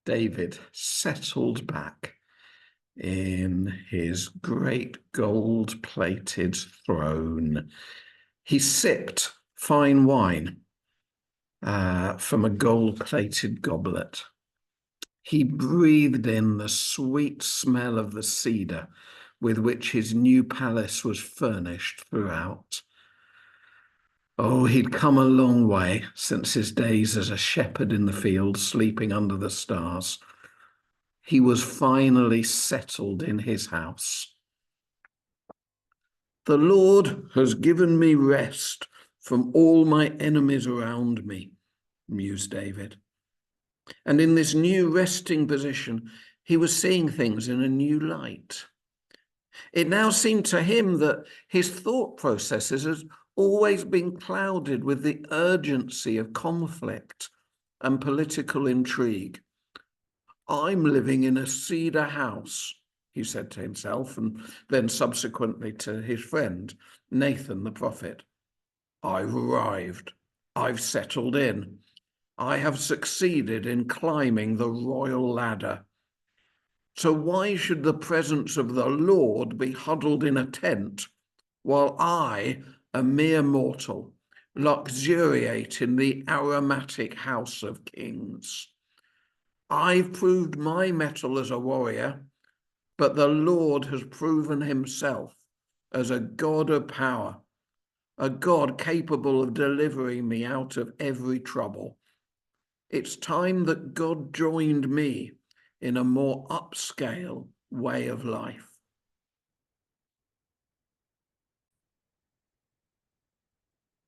David settled back in his great gold-plated throne. He sipped fine wine from a gold-plated goblet. He breathed in the sweet smell of the cedar with which his new palace was furnished throughout. Oh, he'd come a long way since his days as a shepherd in the field, sleeping under the stars. He was finally settled in his house. The Lord has given me rest from all my enemies around me, mused David. And in this new resting position, he was seeing things in a new light. It now seemed to him that his thought processes had always been clouded with the urgency of conflict and political intrigue. I'm living in a cedar house, he said to himself, and then subsequently to his friend, Nathan the prophet. I've arrived. I've settled in. I have succeeded in climbing the royal ladder. So why should the presence of the Lord be huddled in a tent while I, a mere mortal, luxuriate in the aromatic house of kings? I've proved my mettle as a warrior, but the Lord has proven himself as a God of power, a God capable of delivering me out of every trouble. It's time that God joined me in a more upscale way of life.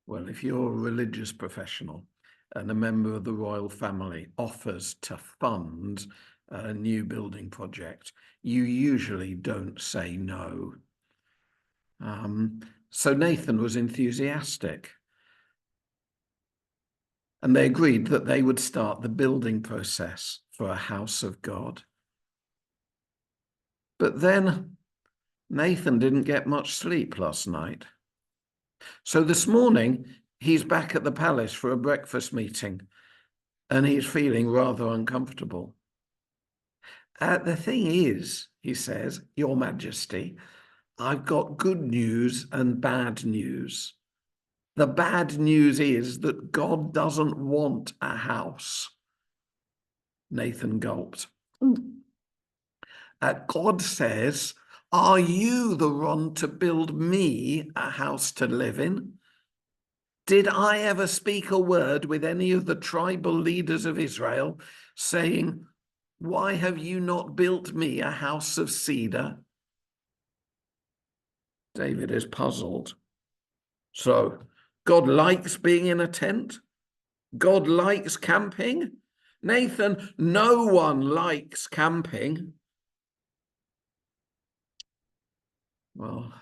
Well, if you're a religious professional and a member of the royal family offers to fund a new building project, you usually don't say no. So Nathan was enthusiastic, and they agreed that they would start the building process for a house of God. But then Nathan didn't get much sleep last night. So this morning, he's back at the palace for a breakfast meeting, and he's feeling rather uncomfortable. The thing is, he says, Your Majesty, I've got good news and bad news. The bad news is that God doesn't want a house. Nathan gulped. God says, are you the one to build me a house to live in? Did I ever speak a word with any of the tribal leaders of Israel saying, why have you not built me a house of cedar? David is puzzled. So, God likes being in a tent? God likes camping? Nathan, no one likes camping. Well,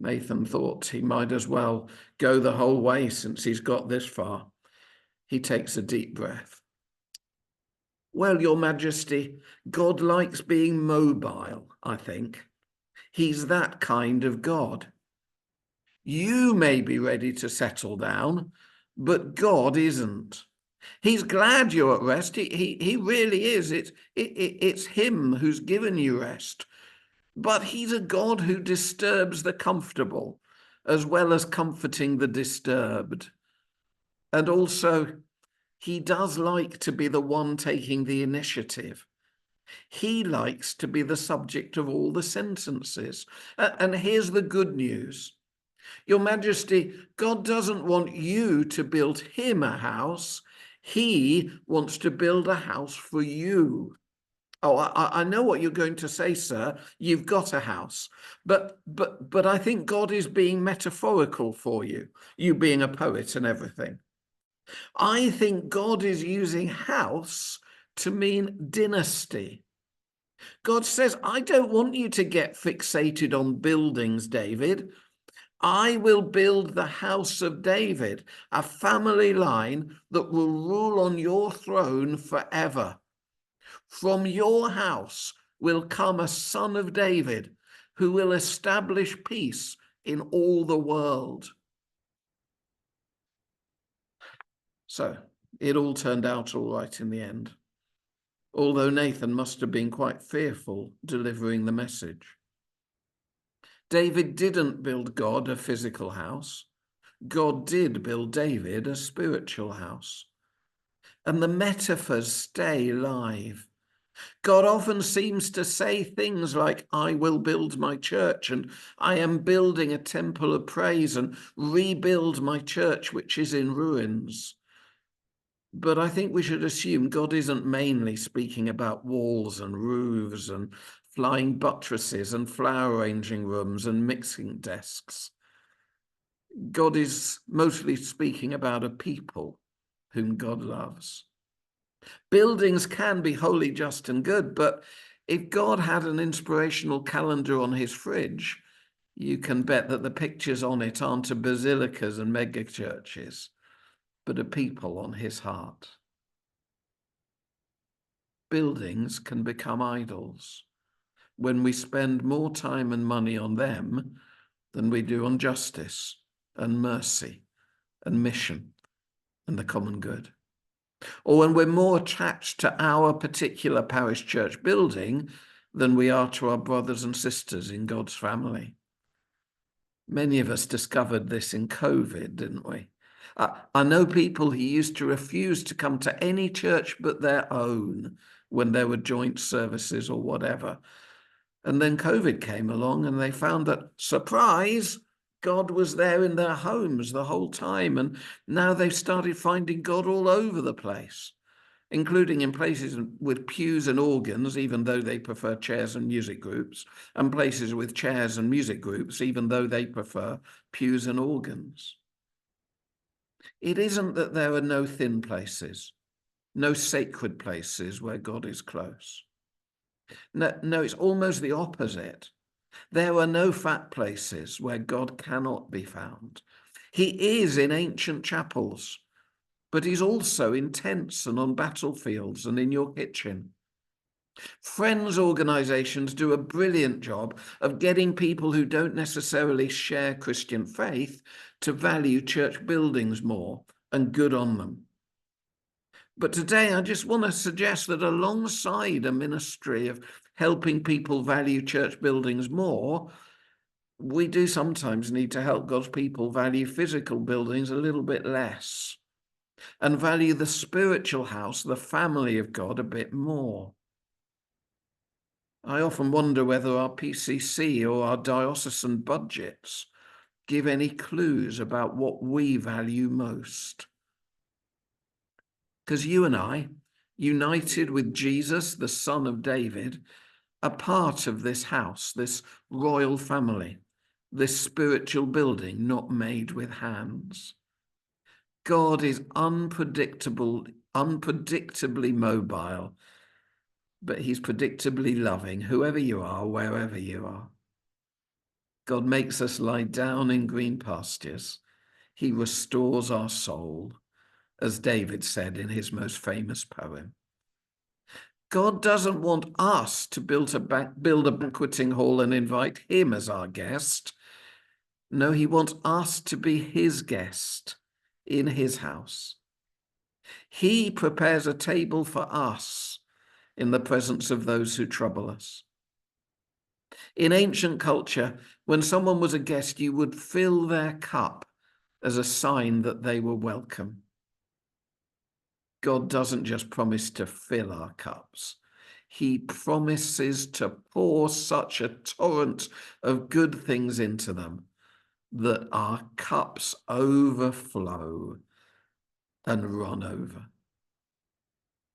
Nathan thought he might as well go the whole way since he's got this far. He takes a deep breath. Well, Your Majesty, God likes being mobile, I think. He's that kind of God. You may be ready to settle down, but God isn't. He's glad you're at rest. He really is. It's him who's given you rest. But he's a God who disturbs the comfortable as well as comforting the disturbed. And also, he does like to be the one taking the initiative. He likes to be the subject of all the sentences. And here's the good news. Your Majesty, God doesn't want you to build him a house. He wants to build a house for you. Oh, I know what you're going to say, sir. You've got a house. But I think God is being metaphorical for you, you being a poet and everything. I think God is using house to mean dynasty. God says, I don't want you to get fixated on buildings, David. I will build the house of David, a family line that will rule on your throne forever. From your house will come a son of David who will establish peace in all the world. So It all turned out all right in the end, although Nathan must have been quite fearful delivering the message. David didn't build God a physical house. God did build David a spiritual house. And the metaphors stay live. God often seems to say things like, I will build my church, and I am building a temple of praise, and rebuild my church, which is in ruins. But I think we should assume God isn't mainly speaking about walls and roofs and flying buttresses and flower arranging rooms and mixing desks. God is mostly speaking about a people whom God loves. Buildings can be wholly just and good, but if God had an inspirational calendar on his fridge, you can bet that the pictures on it aren't of basilicas and mega churches, but a people on his heart. Buildings can become idols when we spend more time and money on them than we do on justice and mercy and mission and the common good. Or when we're more attached to our particular parish church building than we are to our brothers and sisters in God's family. Many of us discovered this in COVID, didn't we? I know people who used to refuse to come to any church but their own when there were joint services or whatever. And then COVID came along and they found that, surprise, God was there in their homes the whole time. And now they've started finding God all over the place, including in places with pews and organs, even though they prefer chairs and music groups, and places with chairs and music groups, even though they prefer pews and organs. It isn't that there are no thin places, no sacred places where God is close. No, it's almost the opposite. There are no fat places where God cannot be found. He is in ancient chapels, but he's also in tents and on battlefields and in your kitchen. Friends organizations do a brilliant job of getting people who don't necessarily share Christian faith to value church buildings more, and good on them. But today I just want to suggest that alongside a ministry of helping people value church buildings more, we do sometimes need to help God's people value physical buildings a little bit less, and value the spiritual house, the family of God, a bit more. I often wonder whether our PCC or our diocesan budgets give any clues about what we value most. Because you and I, united with Jesus, the Son of David, are part of this house, this royal family, this spiritual building not made with hands. God is unpredictably mobile, but he's predictably loving, whoever you are, wherever you are. God makes us lie down in green pastures. He restores our soul, as David said in his most famous poem. God doesn't want us to build a banqueting hall and invite him as our guest. No, he wants us to be his guest in his house. He prepares a table for us in the presence of those who trouble us. In ancient culture, when someone was a guest, you would fill their cup as a sign that they were welcome. God doesn't just promise to fill our cups. He promises to pour such a torrent of good things into them that our cups overflow and run over.